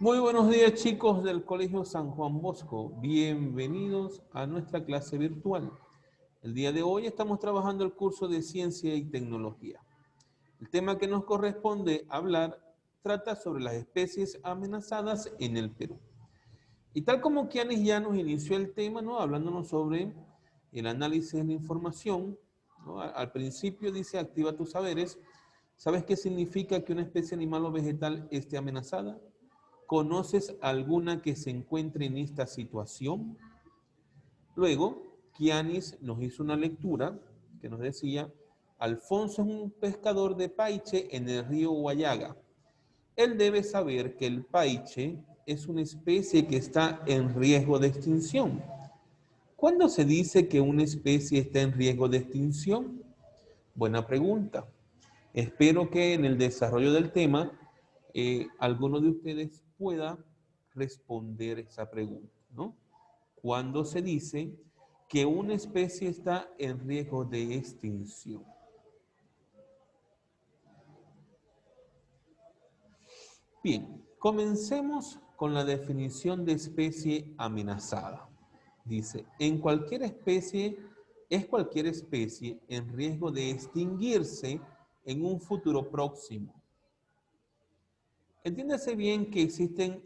Muy buenos días, chicos del Colegio San Juan Bosco. Bienvenidos a nuestra clase virtual. El día de hoy estamos trabajando el curso de Ciencia y Tecnología. El tema que nos corresponde hablar trata sobre las especies amenazadas en el Perú. Y tal como Kianis ya nos inició el tema, ¿no? Hablándonos sobre el análisis de la información, ¿no? Al principio dice activa tus saberes. ¿Sabes qué significa que una especie animal o vegetal esté amenazada? ¿Conoces alguna que se encuentre en esta situación? Luego, Kianis nos hizo una lectura que nos decía, Alfonso es un pescador de paiche en el río Huallaga. Él debe saber que el paiche es una especie que está en riesgo de extinción. ¿Cuándo se dice que una especie está en riesgo de extinción? Buena pregunta. Espero que en el desarrollo del tema alguno de ustedes pueda responder esa pregunta, ¿no? ¿Cuándo se dice que una especie está en riesgo de extinción? Bien, comencemos con la definición de especie amenazada. Dice, en cualquier especie, es cualquier especie en riesgo de extinguirse en un futuro próximo. Entiéndase bien que existen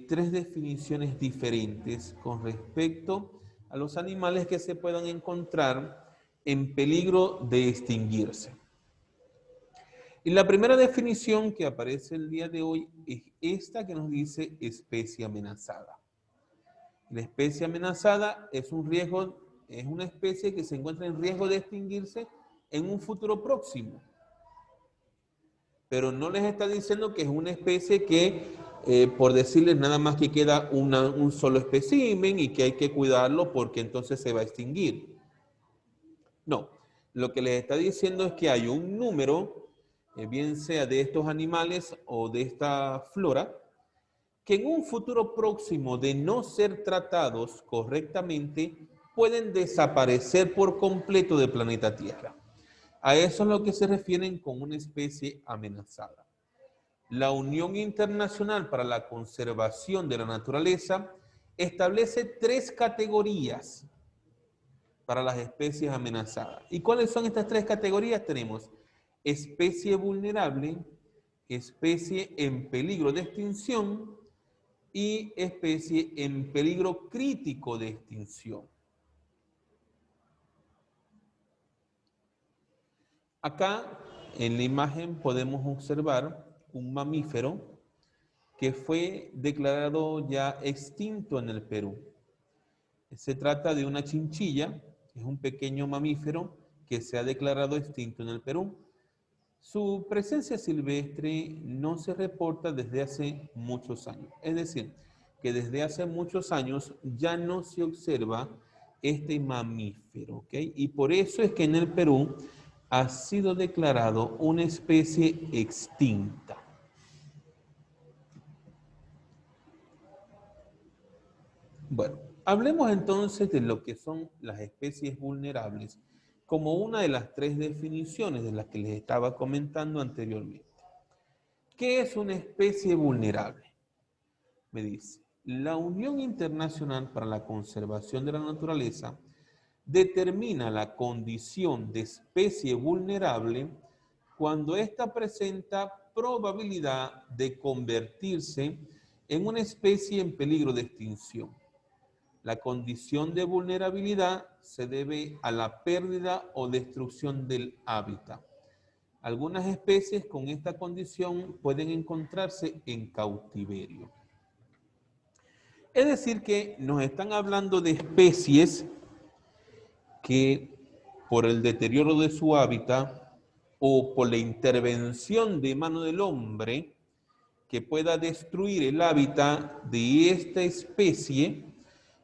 tres definiciones diferentes con respecto a los animales que se puedan encontrar en peligro de extinguirse. Y la primera definición que aparece el día de hoy es esta que nos dice especie amenazada. La especie amenazada es un riesgo, es una especie que se encuentra en riesgo de extinguirse en un futuro próximo. Pero no les está diciendo que es una especie que, por decirles nada más que queda un solo espécimen y que hay que cuidarlo porque entonces se va a extinguir. No, lo que les está diciendo es que hay un número, bien sea de estos animales o de esta flora, que en un futuro próximo de no ser tratados correctamente, pueden desaparecer por completo del planeta Tierra. A eso es lo que se refieren con una especie amenazada. La Unión Internacional para la Conservación de la Naturaleza establece tres categorías para las especies amenazadas. ¿Y cuáles son estas tres categorías? Tenemos especie vulnerable, especie en peligro de extinción y especie en peligro crítico de extinción. Acá en la imagen podemos observar un mamífero que fue declarado ya extinto en el Perú. Se trata de una chinchilla, que es un pequeño mamífero que se ha declarado extinto en el Perú. Su presencia silvestre no se reporta desde hace muchos años. Es decir, que desde hace muchos años ya no se observa este mamífero, ¿ok? Y por eso es que en el Perú ha sido declarado una especie extinta. Bueno, hablemos entonces de lo que son las especies vulnerables como una de las tres definiciones de las que les estaba comentando anteriormente. ¿Qué es una especie vulnerable? Me dice, la Unión Internacional para la Conservación de la Naturaleza determina la condición de especie vulnerable cuando ésta presenta probabilidad de convertirse en una especie en peligro de extinción. La condición de vulnerabilidad se debe a la pérdida o destrucción del hábitat. Algunas especies con esta condición pueden encontrarse en cautiverio. Es decir, que nos están hablando de especies que por el deterioro de su hábitat o por la intervención de mano del hombre que pueda destruir el hábitat de esta especie,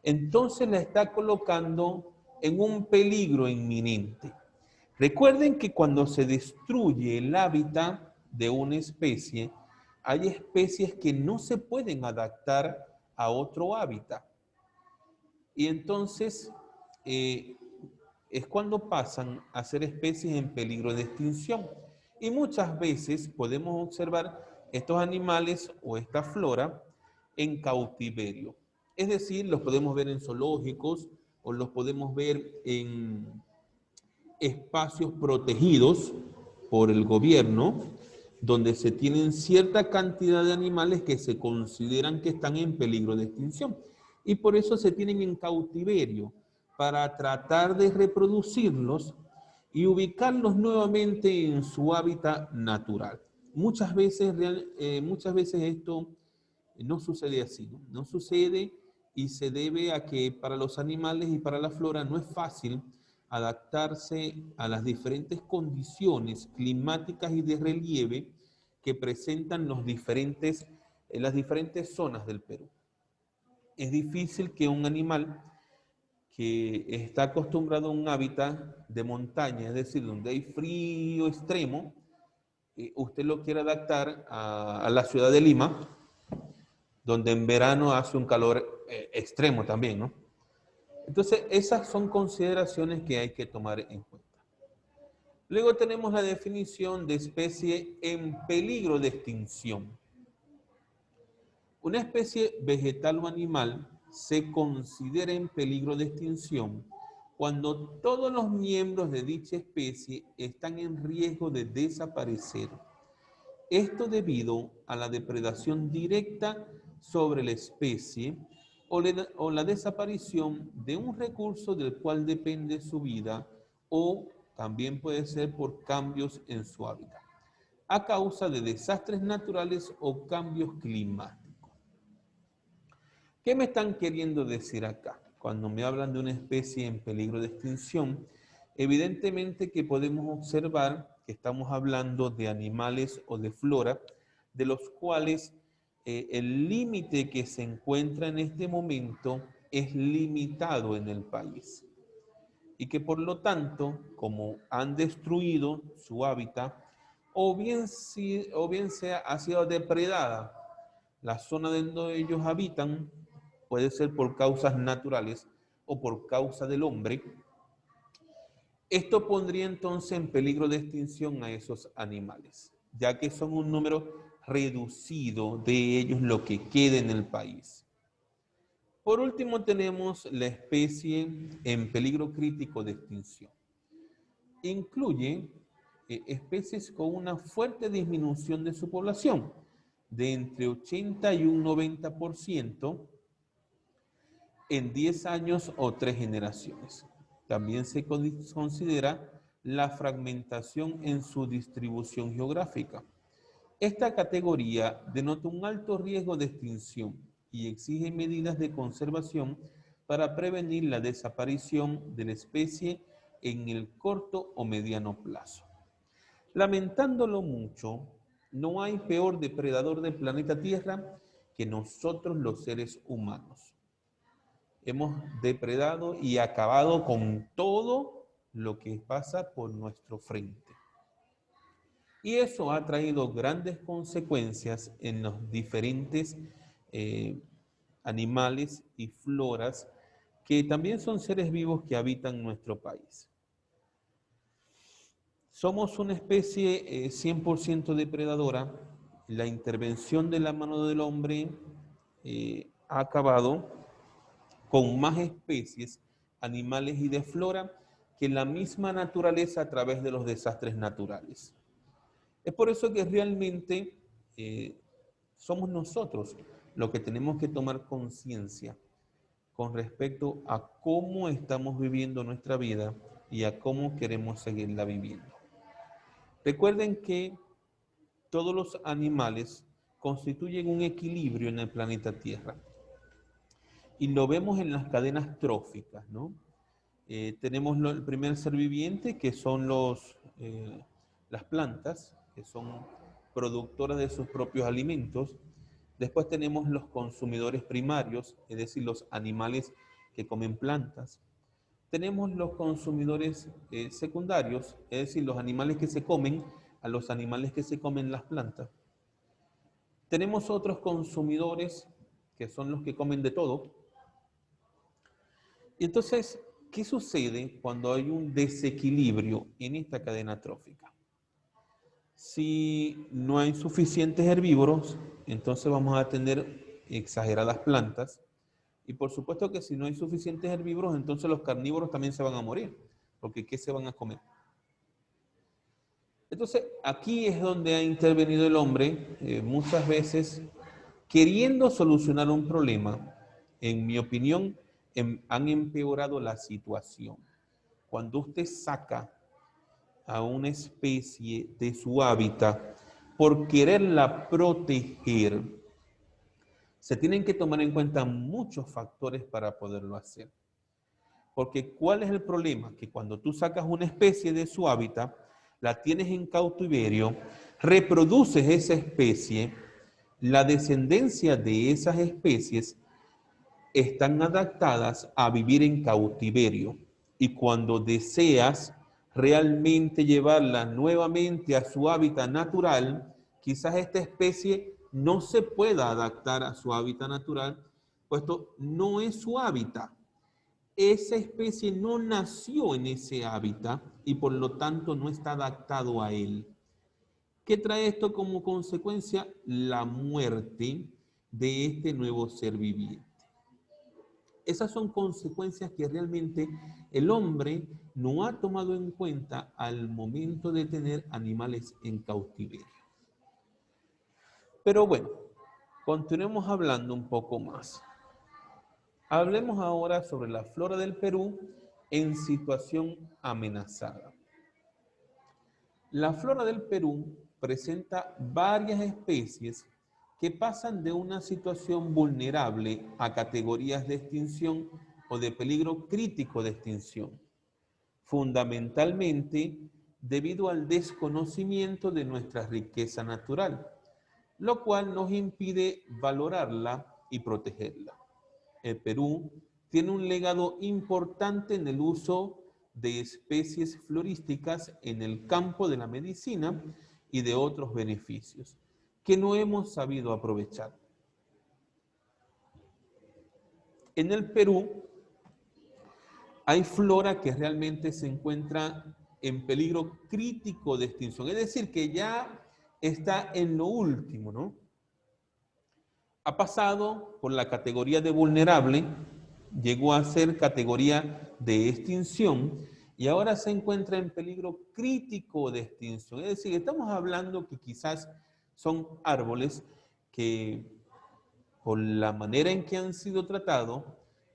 entonces la está colocando en un peligro inminente. Recuerden que cuando se destruye el hábitat de una especie, hay especies que no se pueden adaptar a otro hábitat. Y entonces es cuando pasan a ser especies en peligro de extinción. Y muchas veces podemos observar estos animales o esta flora en cautiverio. Es decir, los podemos ver en zoológicos o los podemos ver en espacios protegidos por el gobierno, donde se tienen cierta cantidad de animales que se consideran que están en peligro de extinción. Y por eso se tienen en cautiverio, para tratar de reproducirlos y ubicarlos nuevamente en su hábitat natural. Muchas veces esto no sucede así, ¿no? No sucede y se debe a que para los animales y para la flora no es fácil adaptarse a las diferentes condiciones climáticas y de relieve que presentan las diferentes zonas del Perú. Es difícil que un animal que está acostumbrado a un hábitat de montaña, es decir, donde hay frío extremo, usted lo quiere adaptar a la ciudad de Lima, donde en verano hace un calor extremo también, ¿no? Entonces, esas son consideraciones que hay que tomar en cuenta. Luego tenemos la definición de especie en peligro de extinción. Una especie vegetal o animal se considera en peligro de extinción cuando todos los miembros de dicha especie están en riesgo de desaparecer. Esto debido a la depredación directa sobre la especie o la desaparición de un recurso del cual depende su vida, o también puede ser por cambios en su hábitat, a causa de desastres naturales o cambios climáticos. ¿Qué me están queriendo decir acá? Cuando me hablan de una especie en peligro de extinción, evidentemente que podemos observar que estamos hablando de animales o de flora, de los cuales el límite que se encuentra en este momento es limitado en el país. Y que por lo tanto, como han destruido su hábitat, o bien ha sido depredada la zona donde ellos habitan, puede ser por causas naturales o por causa del hombre. Esto pondría entonces en peligro de extinción a esos animales, ya que son un número reducido de ellos lo que queda en el país. Por último, tenemos la especie en peligro crítico de extinción. Incluye especies con una fuerte disminución de su población, de entre 80 y un 90%, en 10 años o 3 generaciones. También se considera la fragmentación en su distribución geográfica. Esta categoría denota un alto riesgo de extinción y exige medidas de conservación para prevenir la desaparición de la especie en el corto o mediano plazo. Lamentándolo mucho, no hay peor depredador del planeta Tierra que nosotros los seres humanos. Hemos depredado y acabado con todo lo que pasa por nuestro frente. Y eso ha traído grandes consecuencias en los diferentes animales y floras que también son seres vivos que habitan nuestro país. Somos una especie 100% depredadora. La intervención de la mano del hombre ha acabado con más especies, animales y de flora que la misma naturaleza a través de los desastres naturales. Es por eso que realmente somos nosotros los que tenemos que tomar conciencia con respecto a cómo estamos viviendo nuestra vida y a cómo queremos seguirla viviendo. Recuerden que todos los animales constituyen un equilibrio en el planeta Tierra. Y lo vemos en las cadenas tróficas, ¿no? Tenemos el primer ser viviente, que son las plantas, que son productoras de sus propios alimentos. Después tenemos los consumidores primarios, es decir, los animales que comen plantas. Tenemos los consumidores secundarios, es decir, los animales que se comen a los animales que se comen las plantas. Tenemos otros consumidores que son los que comen de todo. Y entonces, ¿qué sucede cuando hay un desequilibrio en esta cadena trófica? Si no hay suficientes herbívoros, entonces vamos a tener exageradas plantas. Y por supuesto que si no hay suficientes herbívoros, entonces los carnívoros también se van a morir, porque ¿qué se van a comer? Entonces, aquí es donde ha intervenido el hombre, muchas veces queriendo solucionar un problema. En mi opinión, han empeorado la situación. Cuando usted saca a una especie de su hábitat por quererla proteger, se tienen que tomar en cuenta muchos factores para poderlo hacer. Porque ¿cuál es el problema? Que cuando tú sacas una especie de su hábitat, la tienes en cautiverio, reproduces esa especie, la descendencia de esas especies están adaptadas a vivir en cautiverio. Y cuando deseas realmente llevarla nuevamente a su hábitat natural, quizás esta especie no se pueda adaptar a su hábitat natural, puesto no es su hábitat. Esa especie no nació en ese hábitat y por lo tanto no está adaptado a él. ¿Qué trae esto como consecuencia? La muerte de este nuevo ser viviente. Esas son consecuencias que realmente el hombre no ha tomado en cuenta al momento de tener animales en cautiverio. Pero bueno, continuemos hablando un poco más. Hablemos ahora sobre la flora del Perú en situación amenazada. La flora del Perú presenta varias especies que pasan de una situación vulnerable a categorías de extinción o de peligro crítico de extinción, fundamentalmente debido al desconocimiento de nuestra riqueza natural, lo cual nos impide valorarla y protegerla. El Perú tiene un legado importante en el uso de especies florísticas en el campo de la medicina y de otros beneficios que no hemos sabido aprovechar. En el Perú hay flora que realmente se encuentra en peligro crítico de extinción, es decir, que ya está en lo último, ¿no? Ha pasado por la categoría de vulnerable, llegó a ser categoría de extinción y ahora se encuentra en peligro crítico de extinción. Es decir, estamos hablando que quizás son árboles que por la manera en que han sido tratados,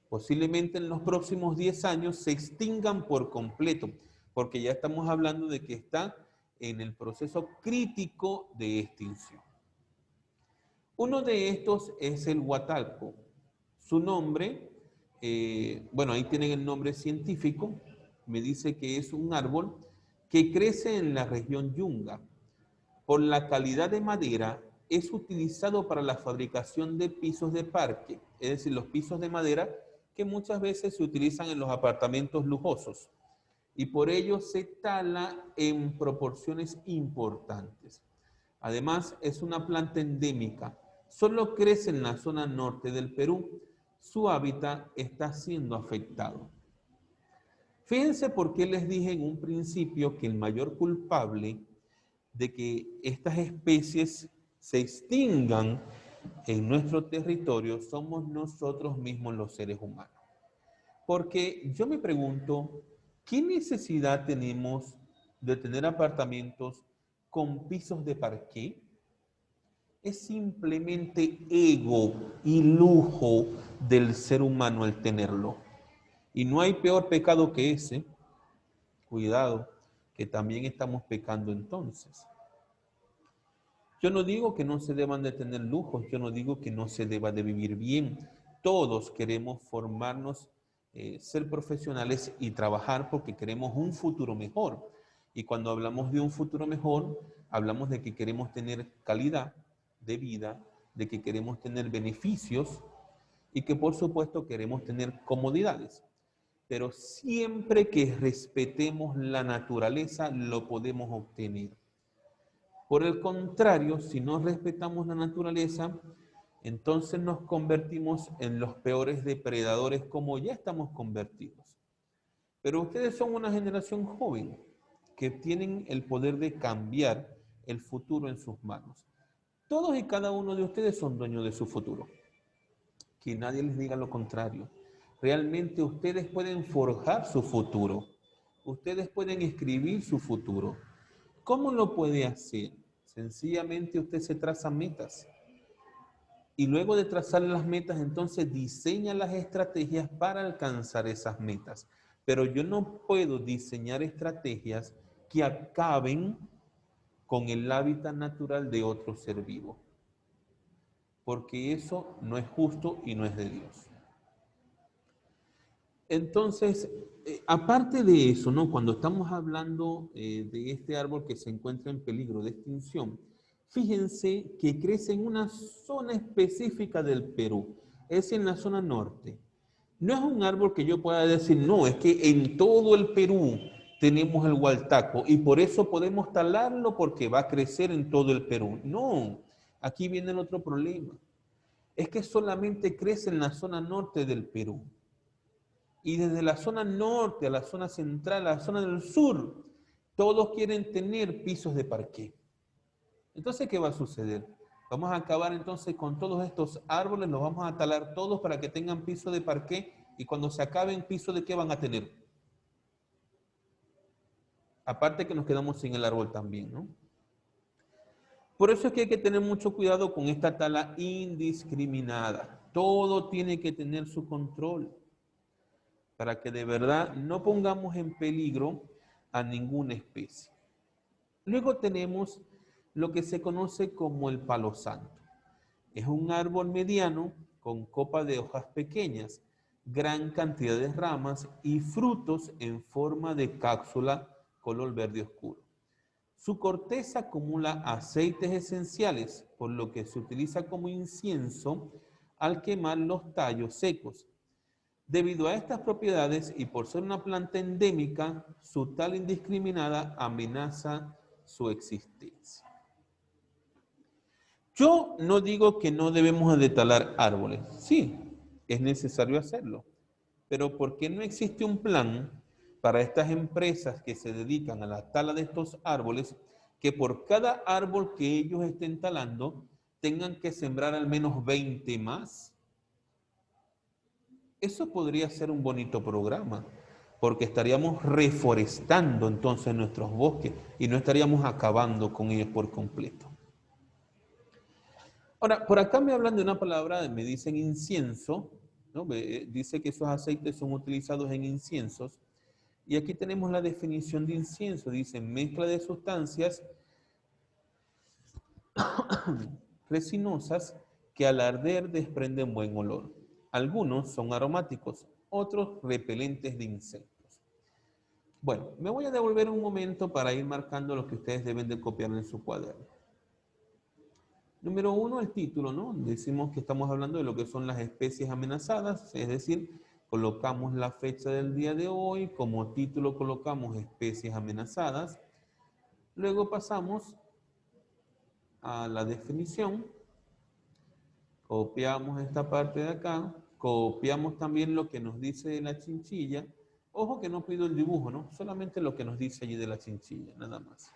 posiblemente en los próximos 10 años se extingan por completo, porque ya estamos hablando de que está en el proceso crítico de extinción. Uno de estos es el huatalco. Su nombre, bueno, ahí tienen el nombre científico, me dice que es un árbol que crece en la región Yunga. Por la calidad de madera, es utilizado para la fabricación de pisos de parque, es decir, los pisos de madera que muchas veces se utilizan en los apartamentos lujosos y por ello se tala en proporciones importantes. Además, es una planta endémica. Solo crece en la zona norte del Perú. Su hábitat está siendo afectado. Fíjense por qué les dije en un principio que el mayor culpable de que estas especies se extingan en nuestro territorio somos nosotros mismos los seres humanos. Porque yo me pregunto, ¿qué necesidad tenemos de tener apartamentos con pisos de parqué? Es simplemente ego y lujo del ser humano el tenerlo. Y no hay peor pecado que ese. Cuidado, que también estamos pecando entonces. Yo no digo que no se deban de tener lujos, yo no digo que no se deba de vivir bien. Todos queremos formarnos, ser profesionales y trabajar porque queremos un futuro mejor. Y cuando hablamos de un futuro mejor, hablamos de que queremos tener calidad de vida, de que queremos tener beneficios y que por supuesto queremos tener comodidades. Pero siempre que respetemos la naturaleza, lo podemos obtener. Por el contrario, si no respetamos la naturaleza, entonces nos convertimos en los peores depredadores como ya estamos convertidos. Pero ustedes son una generación joven que tienen el poder de cambiar el futuro en sus manos. Todos y cada uno de ustedes son dueños de su futuro. que nadie les diga lo contrario. Realmente ustedes pueden forjar su futuro. Ustedes pueden escribir su futuro. ¿Cómo lo puede hacer? Sencillamente usted se traza metas. Y luego de trazar las metas, entonces diseña las estrategias para alcanzar esas metas. Pero yo no puedo diseñar estrategias que acaben con el hábitat natural de otro ser vivo. Porque eso no es justo y no es de Dios. Entonces, aparte de eso, ¿no? Cuando estamos hablando de este árbol que se encuentra en peligro de extinción, fíjense que crece en una zona específica del Perú, es en la zona norte. No es un árbol que yo pueda decir, no, es que en todo el Perú tenemos el hualtaco y por eso podemos talarlo porque va a crecer en todo el Perú. No, aquí viene el otro problema. Es que solamente crece en la zona norte del Perú. Y desde la zona norte a la zona central, a la zona del sur, todos quieren tener pisos de parqué. Entonces, ¿qué va a suceder? Vamos a acabar entonces con todos estos árboles, los vamos a talar todos para que tengan piso de parqué y cuando se acaben, ¿piso de qué van a tener? Aparte que nos quedamos sin el árbol también, ¿no? Por eso es que hay que tener mucho cuidado con esta tala indiscriminada. Todo tiene que tener su control para que de verdad no pongamos en peligro a ninguna especie. Luego tenemos lo que se conoce como el palo santo. Es un árbol mediano con copa de hojas pequeñas, gran cantidad de ramas y frutos en forma de cápsula color verde oscuro. Su corteza acumula aceites esenciales, por lo que se utiliza como incienso al quemar los tallos secos. Debido a estas propiedades y por ser una planta endémica, su tala indiscriminada amenaza su existencia. Yo no digo que no debemos de talar árboles. Sí, es necesario hacerlo. Pero ¿por qué no existe un plan para estas empresas que se dedican a la tala de estos árboles, que por cada árbol que ellos estén talando, tengan que sembrar al menos 20 más? Eso podría ser un bonito programa, porque estaríamos reforestando entonces nuestros bosques y no estaríamos acabando con ellos por completo. Ahora, por acá me hablan de una palabra, me dicen incienso, ¿no? Dice que esos aceites son utilizados en inciensos. Y aquí tenemos la definición de incienso. Dice, mezcla de sustancias resinosas que al arder desprenden buen olor. Algunos son aromáticos, otros repelentes de insectos. Bueno, me voy a devolver un momento para ir marcando lo que ustedes deben de copiar en su cuaderno. Número 1, el título, ¿no? Decimos que estamos hablando de lo que son las especies amenazadas, es decir, colocamos la fecha del día de hoy, como título colocamos especies amenazadas. Luego pasamos a la definición, copiamos esta parte de acá, copiamos también lo que nos dice de la chinchilla. Ojo que no pido el dibujo, ¿no? Solamente lo que nos dice allí de la chinchilla, nada más.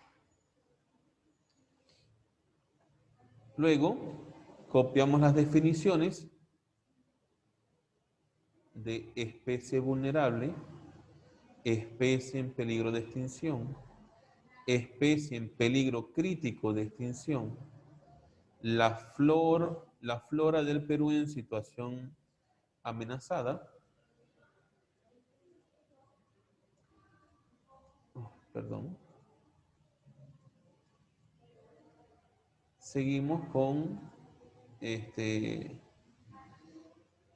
Luego, copiamos las definiciones de especie vulnerable, especie en peligro de extinción, especie en peligro crítico de extinción, la flora del Perú en situación amenazada, perdón. Seguimos con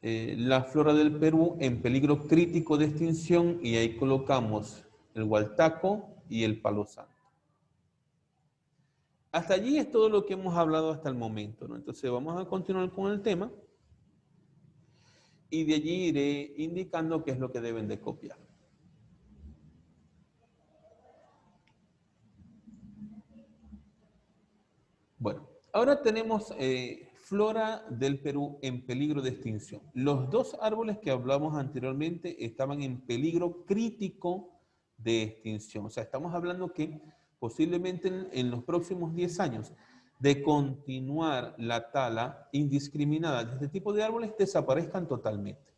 la flora del Perú en peligro crítico de extinción y ahí colocamos el hualtaco y el palo santo. Hasta allí es todo lo que hemos hablado hasta el momento, ¿no? Entonces vamos a continuar con el tema y de allí iré indicando qué es lo que deben de copiar. Bueno, ahora tenemos flora del Perú en peligro de extinción. Los dos árboles que hablamos anteriormente estaban en peligro crítico de extinción. O sea, estamos hablando que posiblemente en los próximos 10 años de continuar la tala indiscriminada de este tipo de árboles desaparezcan totalmente.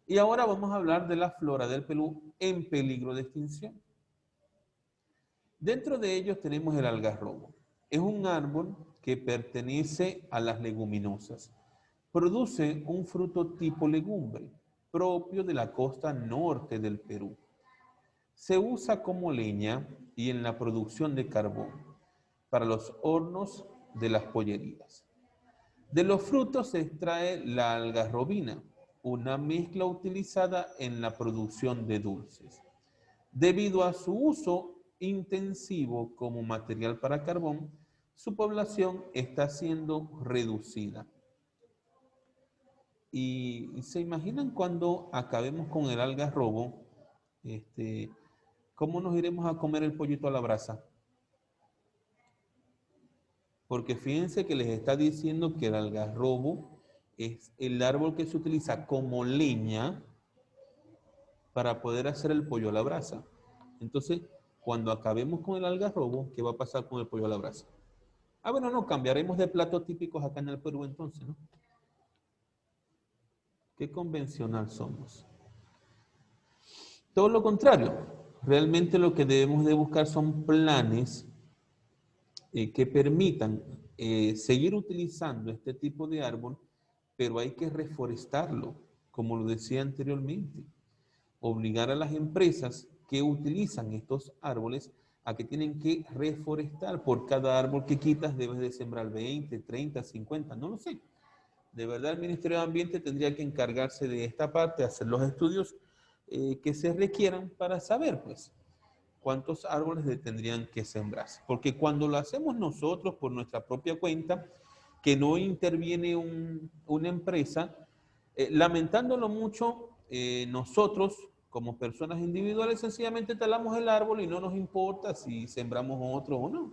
Y ahora vamos a hablar de la flora del Perú en peligro de extinción. Dentro de ellos tenemos el algarrobo. Es un árbol que pertenece a las leguminosas. Produce un fruto tipo legumbre, propio de la costa norte del Perú. Se usa como leña y en la producción de carbón para los hornos de las pollerías. De los frutos se extrae la algarrobina, una mezcla utilizada en la producción de dulces. Debido a su uso intensivo como material para carbón, su población está siendo reducida. Y se imaginan cuando acabemos con el algarrobo, ¿cómo nos iremos a comer el pollito a la brasa? Porque fíjense que les está diciendo que el algarrobo es el árbol que se utiliza como leña para poder hacer el pollo a la brasa. Entonces, cuando acabemos con el algarrobo, ¿qué va a pasar con el pollo a la brasa? Ah, bueno, no, cambiaremos de platos típicos acá en el Perú entonces, ¿no? Qué convencional somos. Todo lo contrario, realmente lo que debemos de buscar son planes que permitan seguir utilizando este tipo de árbol, pero hay que reforestarlo, como lo decía anteriormente. Obligar a las empresas que utilizan estos árboles a que tienen que reforestar. Por cada árbol que quitas debes de sembrar 20, 30, 50, no lo sé. De verdad el Ministerio de Ambiente tendría que encargarse de esta parte, hacer los estudios que se requieran para saber, pues, cuántos árboles tendrían que sembrarse. Porque cuando lo hacemos nosotros por nuestra propia cuenta, que no interviene una empresa, lamentándolo mucho, nosotros como personas individuales sencillamente talamos el árbol y no nos importa si sembramos otro o no.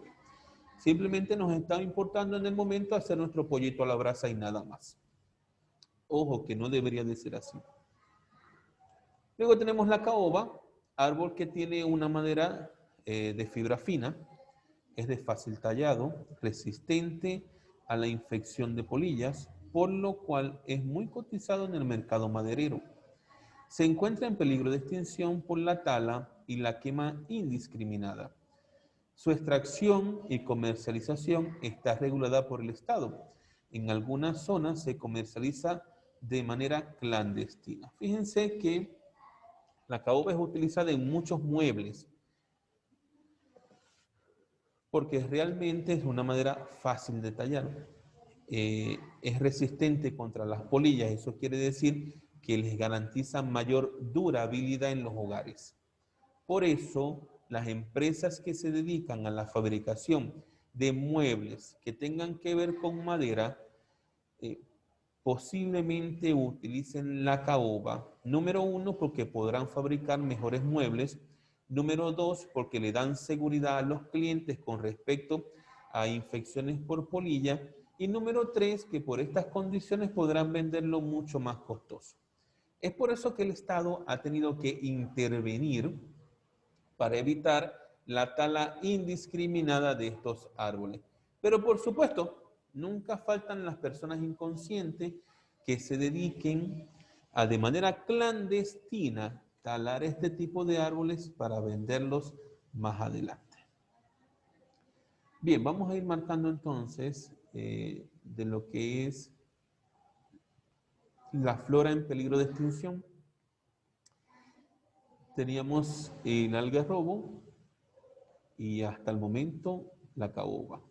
Simplemente nos está importando en el momento hacer nuestro pollito a la brasa y nada más. Ojo, que no debería de ser así. Luego tenemos la caoba, árbol que tiene una madera de fibra fina, es de fácil tallado, resistente a la infección de polillas, por lo cual es muy cotizado en el mercado maderero. Se encuentra en peligro de extinción por la tala y la quema indiscriminada. Su extracción y comercialización está regulada por el Estado. En algunas zonas se comercializa de manera clandestina. Fíjense que la caoba es utilizada en muchos muebles porque realmente es una madera fácil de tallar. Es resistente contra las polillas, eso quiere decir que les garantiza mayor durabilidad en los hogares. Por eso, las empresas que se dedican a la fabricación de muebles que tengan que ver con madera, posiblemente utilicen la caoba. Número uno, porque podrán fabricar mejores muebles. Número dos, porque le dan seguridad a los clientes con respecto a infecciones por polilla. Y número tres, que por estas condiciones podrán venderlo mucho más costoso. Es por eso que el Estado ha tenido que intervenir para evitar la tala indiscriminada de estos árboles. Pero por supuesto, nunca faltan las personas inconscientes que se dediquen a de manera clandestina talar este tipo de árboles para venderlos más adelante. Bien, vamos a ir marcando entonces de lo que es la flora en peligro de extinción. Teníamos el algarrobo y hasta el momento la caoba.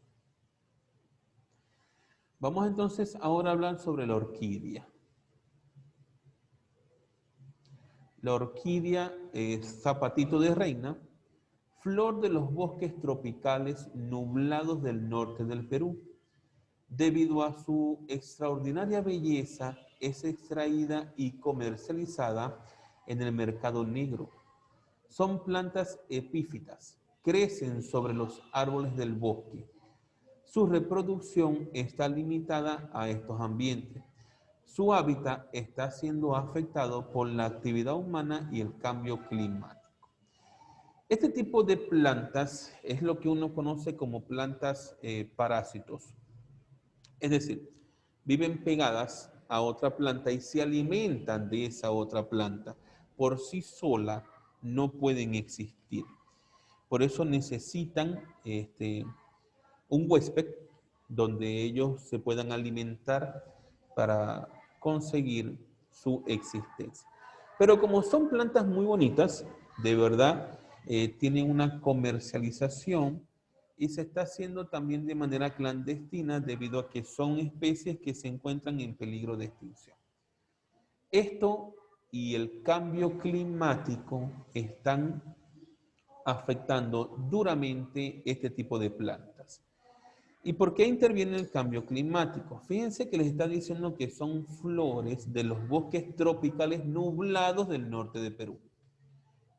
Vamos entonces ahora a hablar sobre la orquídea. La orquídea es zapatito de reina, flor de los bosques tropicales nublados del norte del Perú. Debido a su extraordinaria belleza, es extraída y comercializada en el mercado negro. Son plantas epífitas, crecen sobre los árboles del bosque. Su reproducción está limitada a estos ambientes. Su hábitat está siendo afectado por la actividad humana y el cambio climático. Este tipo de plantas es lo que uno conoce como plantas parásitos. Es decir, viven pegadas a otra planta y se alimentan de esa otra planta. Por sí sola no pueden existir. Por eso necesitan un huésped donde ellos se puedan alimentar para conseguir su existencia. Pero como son plantas muy bonitas, de verdad, tienen una comercialización y se está haciendo también de manera clandestina debido a que son especies que se encuentran en peligro de extinción. Esto y el cambio climático están afectando duramente este tipo de plantas. ¿Y por qué interviene el cambio climático? Fíjense que les está diciendo que son flores de los bosques tropicales nublados del norte de Perú.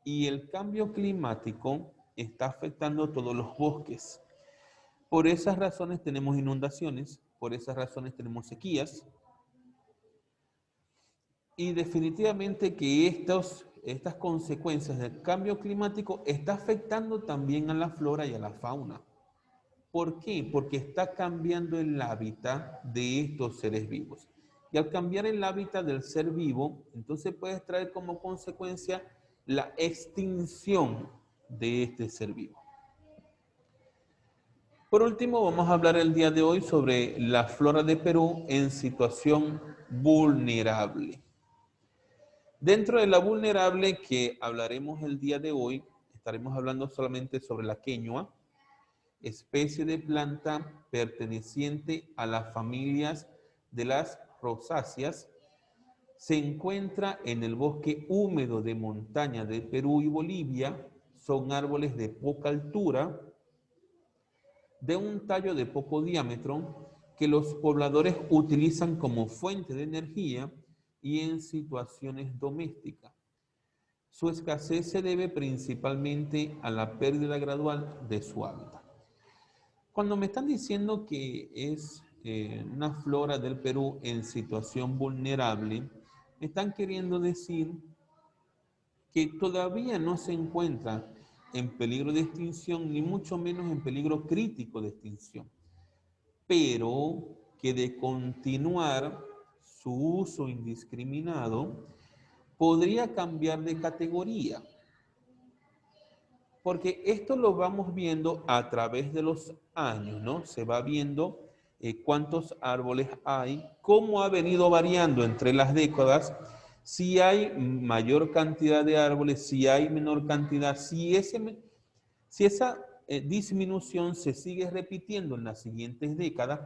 Y el cambio climático está afectando todos los bosques. Por esas razones tenemos inundaciones, por esas razones tenemos sequías. Y definitivamente que estas consecuencias del cambio climático está afectando también a la flora y a la fauna. ¿Por qué? Porque está cambiando el hábitat de estos seres vivos. Y al cambiar el hábitat del ser vivo, entonces puede traer como consecuencia la extinción de este ser vivo. Por último, vamos a hablar el día de hoy sobre la flora de Perú en situación vulnerable. Dentro de la vulnerable que hablaremos el día de hoy, estaremos hablando solamente sobre la queñua, especie de planta perteneciente a las familias de las rosáceas. Se encuentra en el bosque húmedo de montaña de Perú y Bolivia. Son árboles de poca altura, de un tallo de poco diámetro, que los pobladores utilizan como fuente de energía y en situaciones domésticas. Su escasez se debe principalmente a la pérdida gradual de su hábitat. Cuando me están diciendo que es una flora del Perú en situación vulnerable, me están queriendo decir que todavía no se encuentra en peligro de extinción, ni mucho menos en peligro crítico de extinción, pero que de continuar su uso indiscriminado podría cambiar de categoría. Porque esto lo vamos viendo a través de los años, ¿no? Se va viendo cuántos árboles hay, cómo ha venido variando entre las décadas, si hay mayor cantidad de árboles, si hay menor cantidad, si esa disminución se sigue repitiendo en las siguientes décadas,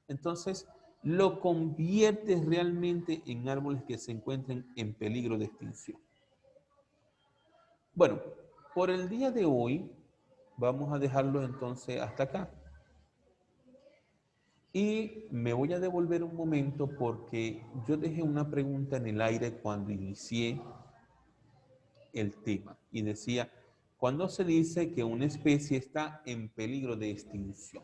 entonces lo convierte realmente en árboles que se encuentren en peligro de extinción. Bueno, por el día de hoy vamos a dejarlo entonces hasta acá. Y me voy a devolver un momento porque yo dejé una pregunta en el aire cuando inicié el tema y decía, ¿cuándo se dice que una especie está en peligro de extinción?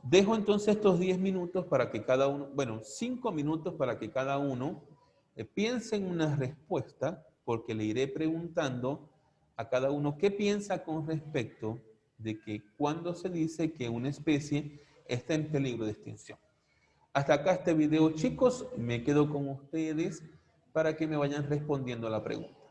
Dejo entonces estos 10 minutos para que cada uno, bueno, 5 minutos para que cada uno piense en una respuesta, porque le iré preguntando a cada uno qué piensa con respecto de que cuando se dice que una especie está en peligro de extinción. Hasta acá este video, chicos, me quedo con ustedes para que me vayan respondiendo a la pregunta.